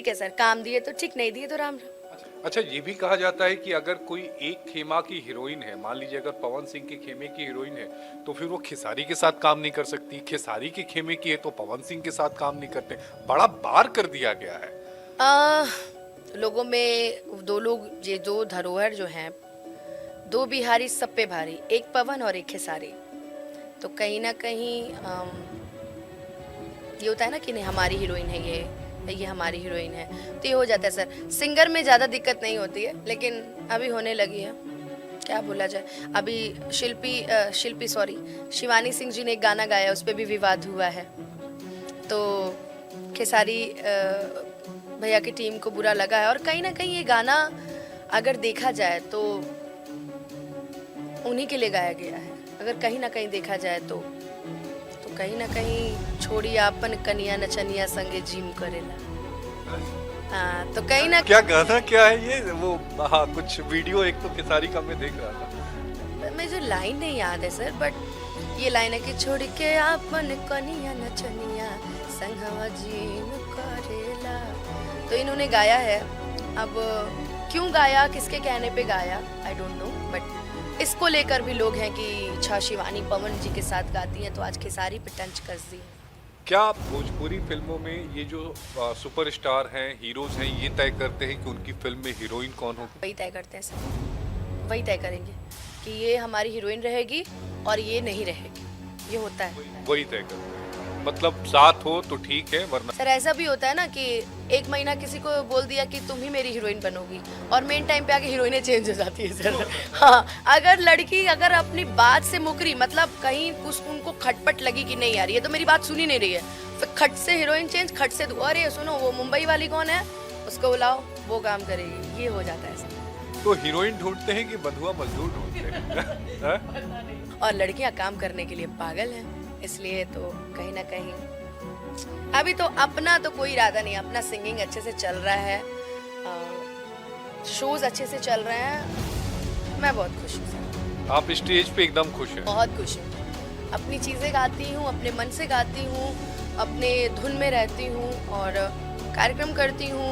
ठीक है सर, काम दिए तो ठीक, नहीं दिए तो राम राम। अच्छा, ये भी कहा जाता है कि अगर कोई एक खेमा की हीरोइन है, मान लीजिए अगर पवन सिंह के खेमे की हीरोइन है, तो फिर वो खेसारी के साथ काम नहीं कर सकती, खेसारी के खेमे की है तो पवन सिंह के साथ काम नहीं करते। बड़ा बार कर दिया गया है। आ, लोगों में दो लोग, ये दो धरोहर जो हैं, दो बिहारी सब पे भारी, एक पवन और एक खेसारी। तो कहीं ना कहीं ये होता है ना कि नहीं हमारी हीरोइन है ये हमारी हीरोइन है, तो ये हो जाता है सर। सिंगर में ज़्यादा दिक्कत नहीं होती है, लेकिन अभी होने लगी है, क्या बोला जाए। अभी शिवानी सिंह जी ने एक गाना गाया, उस पर भी विवाद हुआ है। तो खेसारी भैया की टीम को बुरा लगा है, और कहीं ना कहीं ये गाना अगर देखा जाए तो उन्हीं के लिए गाया गया है। अगर कहीं ना कहीं देखा जाए तो कहीं ना कहीं छोड़ी आपन कनिया नचनिया संगे जिम करेला। हाँ, तो कहीं ना क्या गाना क्या है ये? वो हाँ, कुछ वीडियो एक तो खेसारी का मैं देख रहा था। मैं जो लाइन नहीं याद है सर, बट ये लाइन है कि छोड़ के आपन कनिया नचनिया संगवा जिम करेला। तो इन्होंने गाया है। अब क्यों गाया, किसके कहने पे गाया, आई डोंट नो, बट इसको लेकर भी लोग हैं कि अच्छा शिवानी पवन जी के साथ गाती हैं तो आज खेसारी पे टंच कस दी। क्या भोजपुरी फिल्मों में ये जो सुपरस्टार हैं, हीरोज हैं, ये तय करते हैं कि उनकी फिल्म में हीरोइन कौन होगी? वही तय करते हैं सर, वही तय करेंगे कि ये हमारी हीरोइन रहेगी और ये नहीं रहेगी, ये होता है। वही तय करते हैं, मतलब साथ हो तो ठीक है, वरना सर ऐसा भी होता है ना कि एक महीना किसी को बोल दिया कि तुम ही मेरी हीरोइन बनोगी, और मेन टाइम पे आके हीरोइनें चेंज हो जाती है सर। हाँ, अगर लड़की अगर अपनी बात से मुकरी, मतलब कहीं उनको खटपट लगी कि नहीं यार ये तो मेरी बात सुन ही नहीं रही है, फिर खट से हीरोइन चेंज, खट से अरे सुनो वो मुंबई वाली कौन है, उसको बुलाओ, वो काम करेगी, ये हो जाता है सर। तो हीरोइन ढूंढते हैं कि बंधुआ मजदूर ढूंढते हैं? और लड़कियां काम करने के लिए पागल हैं, इसलिए तो कहीं ना कहीं अभी तो अपना तो कोई इरादा नहीं, अपना सिंगिंग अच्छे से चल रहा है, शोज अच्छे से चल रहे हैं, मैं बहुत खुश हूँ सर। आप स्टेज पे एकदम खुश हैं? बहुत खुश हूँ, अपनी चीज़ें गाती हूँ, अपने मन से गाती हूँ, अपने धुन में रहती हूँ और कार्यक्रम करती हूँ,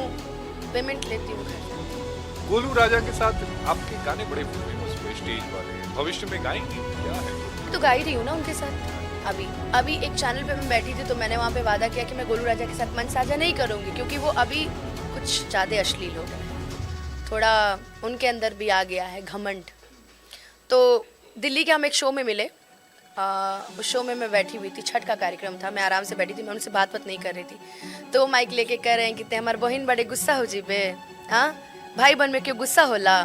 पेमेंट लेती हूँ। गोलू राजा के साथ आपके गाने बड़े फेमस हुए, स्टेज वाले, भविष्य में गाएंगी क्या है? तो गा ही रही हूँ ना उनके साथ। अभी एक चैनल पे मैं बैठी थी तो मैंने वहाँ पे वादा किया कि मैं गोलू राजा के साथ मंच साझा नहीं करूँगी, क्योंकि वो अभी कुछ ज़्यादा अश्लील हो गए, थोड़ा उनके अंदर भी आ गया है घमंड। तो दिल्ली के हम एक शो में मिले, उस शो में मैं बैठी हुई थी, छठ का कार्यक्रम था, मैं आराम से बैठी थी, मैं उनसे बात नहीं कर रही थी, तो माइक लेके कह रहे हैं कि ते हमारे बहन बड़े गुस्सा हो जीबे, हाँ भाई बहन में क्यों गुस्सा होला।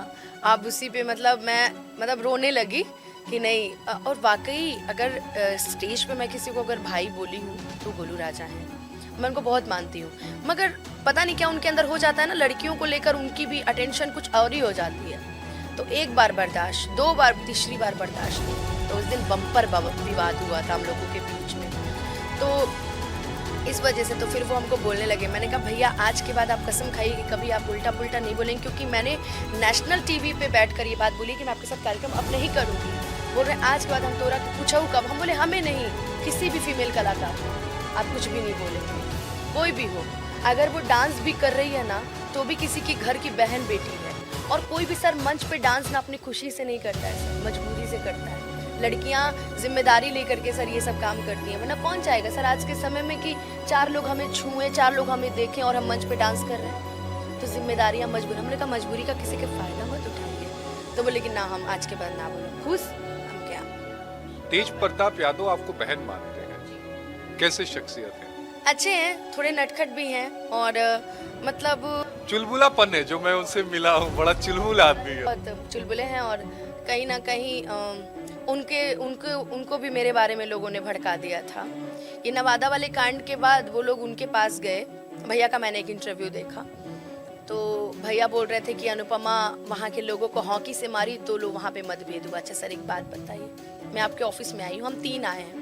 आप उसी पे मतलब रोने लगी कि नहीं, और वाकई अगर स्टेज पे मैं किसी को अगर भाई बोली हूँ तो गोलू राजा हैं, मैं उनको बहुत मानती हूँ, मगर पता नहीं क्या उनके अंदर हो जाता है ना, लड़कियों को लेकर उनकी भी अटेंशन कुछ और ही हो जाती है। तो एक बार बर्दाश्त, दो बार, तीसरी बार बर्दाश्त नहीं, तो उस दिन बम्पर विवाद हुआ था हम लोगों के बीच में, तो इस वजह से तो फिर वो हमको बोलने लगे। मैंने कहा भैया आज के बाद आप कसम खाइए कि कभी आप उल्टा पुल्टा नहीं बोलेंगे, क्योंकि मैंने नेशनल टीवी पे बैठकर ये बात बोली कि मैं आपके साथ कार्यक्रम अब नहीं करूँगी। बोल रहे आज के बाद हम तोरा को पूछा कब, हम बोले हमें नहीं, किसी भी फीमेल कलाकार को आप कुछ भी नहीं बोलेंगे, कोई भी हो, अगर वो डांस भी कर रही है ना तो भी किसी की घर की बहन बेटी है, और कोई भी सर मंच पे डांस ना अपनी खुशी से नहीं करता है सर, मजबूरी से करता है। लड़कियां जिम्मेदारी लेकर के सर ये सब काम करती हैं, वरना कौन चाहेगा सर आज के समय में कि 4 लोग हमें छुएं, 4 लोग हमें देखें और हम मंच पे डांस कर रहे हैं। तो जिम्मेदारियां मजबूरी, हमने कहा मजबूरी का किसी के फायदा मत उठाइए, तो बोले कि ना हम आज के बाद ना बोलो, खुश हम क्या। तेज प्रताप यादव आपको बहन मानते हैं, कैसे शख्सियत है? अच्छे हैं, थोड़े नटखट भी हैं, और मतलब चुलबुलापन है, जो मैं उनसे मिला हूँ, बड़ा चुलबुल आदमी है, बहुत चुलबुले हैं, और कहीं ना कहीं उनको भी मेरे बारे में लोगों ने भड़का दिया था। ये नवादा वाले कांड के बाद वो लोग उनके पास गए, भैया का मैंने एक इंटरव्यू देखा, तो भैया बोल रहे थे कि अनुपमा वहाँ के लोगों को हॉकी से मारी, तो लोग वहाँ पे मतभेद हुआ। अच्छा सर एक बात बताइए, मैं आपके ऑफिस में आई हूँ, हम 3 आए हैं,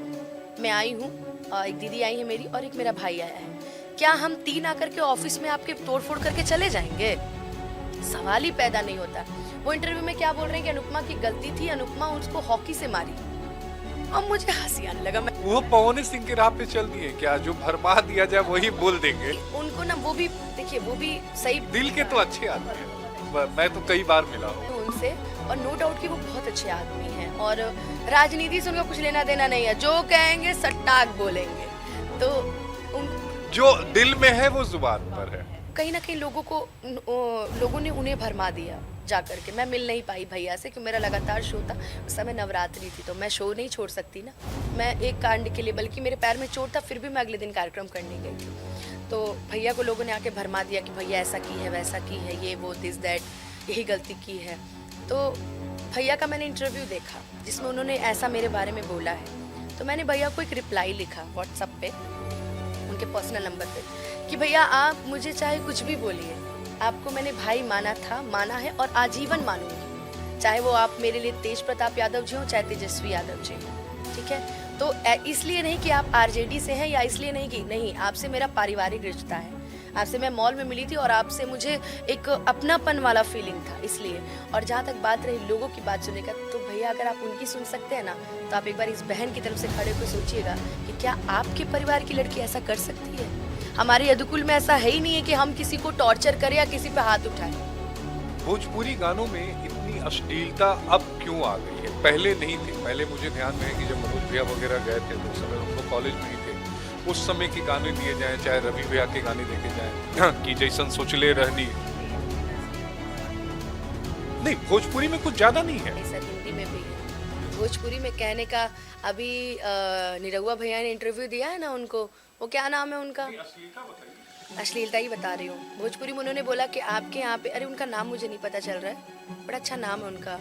मैं आई हूँ, एक दीदी आई है मेरी और एक मेरा भाई आया है, क्या हम 3 आकर के ऑफिस में आपके तोड़ फोड़ करके चले जाएंगे? सवाल ही पैदा नहीं होता। वो इंटरव्यू में क्या बोल रहे हैं कि अनुपमा की गलती थी, अनुपमा उसको हॉकी से मारी, और मुझे हंसी आने लगा। वो पवन सिंह के राह पे चल दिए क्या? जो भरमा दिया जाए वही बोल देंगे। उनको ना वो भी देखिए, वो भी सही दिल के तो अच्छे आदमी हैं, मैं तो कई बार मिला हूँ उनसे, और नो डाउट कि वो बहुत अच्छे आदमी हैं, और राजनीति से उनका कुछ लेना देना नहीं है, जो कहेंगे सट्टाक बोलेंगे। तो उन जो दिल में है वो जुबान पर है। कहीं ना कहीं लोगों ने उन्हें भरमा दिया जा करके। मैं मिल नहीं पाई भैया से, क्योंकि मेरा लगातार शो था उस समय, नवरात्रि थी, तो मैं शो नहीं छोड़ सकती ना। मैं एक कांड के लिए, बल्कि मेरे पैर में चोट था फिर भी मैं अगले दिन कार्यक्रम करने गई थी। तो भैया को लोगों ने आके भरमा दिया कि भैया ऐसा की है, वैसा की है, ये वो दिस दैट, यही गलती की है। तो भैया का मैंने इंटरव्यू देखा जिसमें उन्होंने ऐसा मेरे बारे में बोला है। तो मैंने भैया को एक रिप्लाई लिखा व्हाट्सएप पे, उनके पर्सनल नंबर पे, कि भैया आप मुझे चाहे कुछ भी बोलिए, आपको मैंने भाई माना था, माना है और आजीवन मानूंगी, चाहे वो आप मेरे लिए तेज प्रताप यादव जी हो, चाहे तेजस्वी यादव जी हो, ठीक है। तो इसलिए नहीं कि आप आरजेडी से हैं, या इसलिए नहीं कि नहीं, आपसे मेरा पारिवारिक रिश्ता है, आपसे मैं मॉल में मिली थी और आपसे मुझे एक अपनापन वाला फीलिंग था, इसलिए। और जहाँ तक बात रही लोगों की बात सुनने का, तो भैया अगर आप उनकी सुन सकते हैं ना, तो आप एक बार इस बहन की तरफ से खड़े होकर सोचिएगा कि क्या आपके परिवार की लड़की ऐसा कर सकती है। हमारे यदुकुल में ऐसा है ही नहीं है कि हम किसी को टॉर्चर करें या किसी पे हाथ उठाएं। भोजपुरी गानों में इतनी अश्लीलता अब क्यों आ गई है? पहले नहीं थी। पहले मुझे ध्यान में है कि जब मनोज भैया वगैरह गए थे तो उस समय हम लोग कॉलेज में ही थे, उस समय के गाने लिए जाएं, चाहे रवि भैया के गाने देखे जाएं कि जैसन सोचले रहनी, नहीं भोजपुरी में कुछ ज्यादा नहीं है। सर हिंदी में भी है। भोजपुरी में कहने का, अभी निरहुआ भैया ने इंटरव्यू दिया है ना उनको, वो क्या नाम है उनका, अश्लीलता ही बता रही हूँ। भोजपुरी में उन्होंने बोला कि आपके यहाँ पे, अरे उनका नाम मुझे नहीं पता चल रहा है, बड़ा अच्छा नाम है उनका,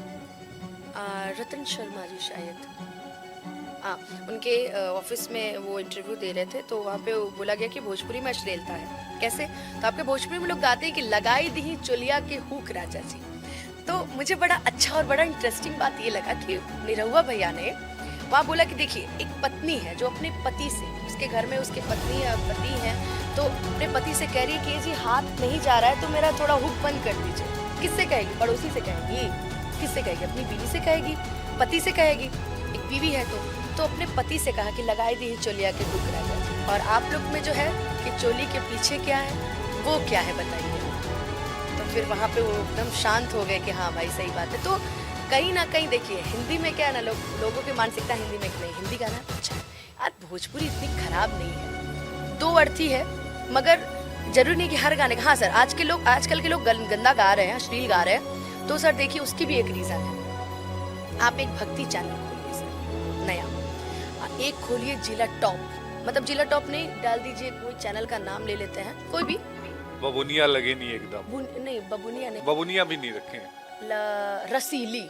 रतन शर्मा जी शायद, हाँ, उनके ऑफिस में वो इंटरव्यू दे रहे थे, तो वहाँ पे बोला गया कि भोजपुरी में अश्लीलता है। कैसे? तो आपके भोजपुरी में लोग गाते हैं कि लगाई दी चोलिया के हुक राजा जी। तो मुझे बड़ा अच्छा और बड़ा इंटरेस्टिंग बात ये लगा कि निरहुआ भैया ने वहाँ बोला कि देखिए, एक पत्नी है जो अपने पति से, उसके घर में उसके पति हैं, तो अपने पति से कह रही है कि जी हाथ नहीं जा रहा है तो मेरा थोड़ा हुक बंद कर दीजिए। किससे कहेगी? पड़ोसी से कहेगी? किससे कहेगी? अपनी बीवी से कहेगी, पति से कहेगी। एक बीवी है तो अपने पति से कहा कि लगाई दी चोलिया के हुक राजा जी। और आप लोग में जो है कि चोली के पीछे क्या है, वो क्या है बताइए। तो फिर वहाँ पे वो एकदम शांत हो गए कि हाँ भाई सही बात है। तो कहीं ना कहीं देखिए, हिंदी में क्या है ना, लोगों की मानसिकता हिंदी में नहीं, हिंदी गाना अच्छा है यार, भोजपुरी इतनी खराब नहीं है, दो अर्थी है, मगर जरूरी नहीं कि हर गाने का। हाँ सर, आजकल के लोग गंदा गा रहे हैं, अश्लील गा रहे हैं, तो सर देखिए उसकी भी एक रीज़न है। आप एक भक्ति चैनल खोलिए सर, नया एक खोलिए, जिला टॉप, मतलब जिला टॉप नहीं, डाल दीजिए कोई चैनल का नाम ले लेते हैं, कोई भी, बबुनिया लगे नहीं एकदम, नहीं बबुनिया नहीं, बबुनिया भी नहीं रखे हैं, रसीली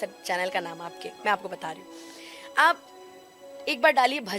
सर चैनल का नाम आपके, मैं आपको बता रही हूँ। आप एक बार डालिए भजन।